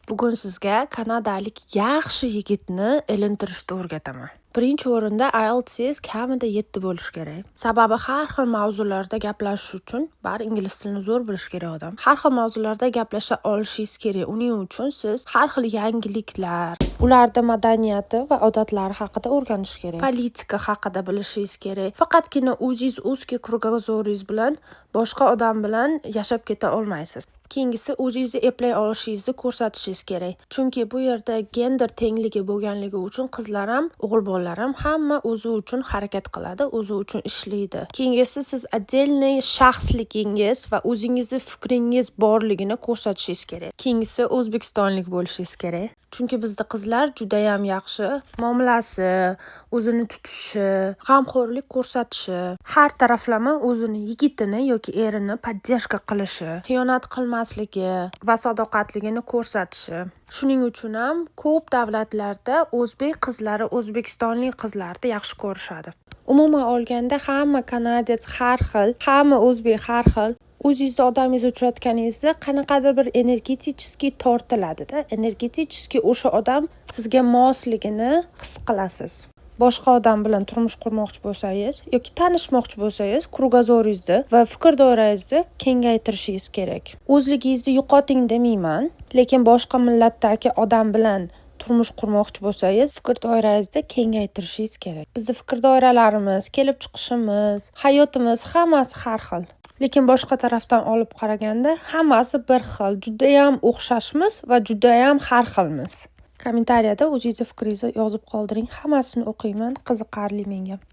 Bugun sizga kanadalik yaxshi yigitni ilintirishni o'rgataman. Birinchi o'rinda IELTS kamida 7 bo'lishi kerak. Sababi har xil mavzularda gaplashish uchun bari ingliz tilini zo'r bilish kerak odam. Har xil mavzularda gaplasha olishingiz kerak. Uning uchun siz har xil yangiliklar, ularda madaniyati va odatlari haqida o'rganish kerak. Politika haqida bilishingiz kerak. Faqatgina o'zingiz узкий кругозоringiz bilan boshqa odam bilan yashab keta olmaysiz. Keyingisi o'zingizni eplay olishingizni ko'rsatishingiz kerak. Chunki bu yerda gender tengligi bo'lganligi uchun qizlar ham, o'g'il bolalar ham hamma o'zi uchun harakat qiladi, o'zi uchun ishlaydi. Keyingisi siz отдельный shaxsligingiz va o'zingizning fikringiz borligini ko'rsatishingiz kerak. Keyingisi o'zbekistonlik bo'lishingiz kerak. Chunki bizda qizlar juda ham yaxshi muomalasi, o'zini tutishi, g'amxo'rlik ko'rsatishi, har taraflama o'zini yigitini yoki erini поддержка qilishi, xiyonat qilmasligi va sadoqatligini ko'rsatishi. Shuning uchun ham ko'p davlatlarda o'zbek qizlari o'zbekistonlik qizlarni yaxshi ko'rishadi. Umuman olganda hamma kanadets har xil, hamma o'zbek har xil. O'zingizni odamingizni uchratganingizda qanaqadir bir energeticheskiy tortiladi-da. Energeticheskiy o'sha odam sizga mosligini his qilasiz. Boshqa odam bilan turmush qurmoqchi bo'lsangiz yoki tanishmoqchi bo'lsangiz, krugozoringizni va fikr doirangizni kengaytirishingiz kerak. O'zligingizni yo'qoting demayman, lekin boshqa millatdagi odam bilan turmush qurmoqchi bo'lsangiz, fikr doirangizni kengaytirishingiz kerak. Bizning fikr doiralarimiz, kelib chiqishimiz, hayotimiz hammasi har xil. Lekin boshqa tarafdan olib qaraganda hammasi bir xil. Juda ham o'xshashmiz va juda ham har xilmiz. Kommentariyada o'zingizni fikringizni yozib qoldiring. Hammasini o'qiyman, qiziqarli menga.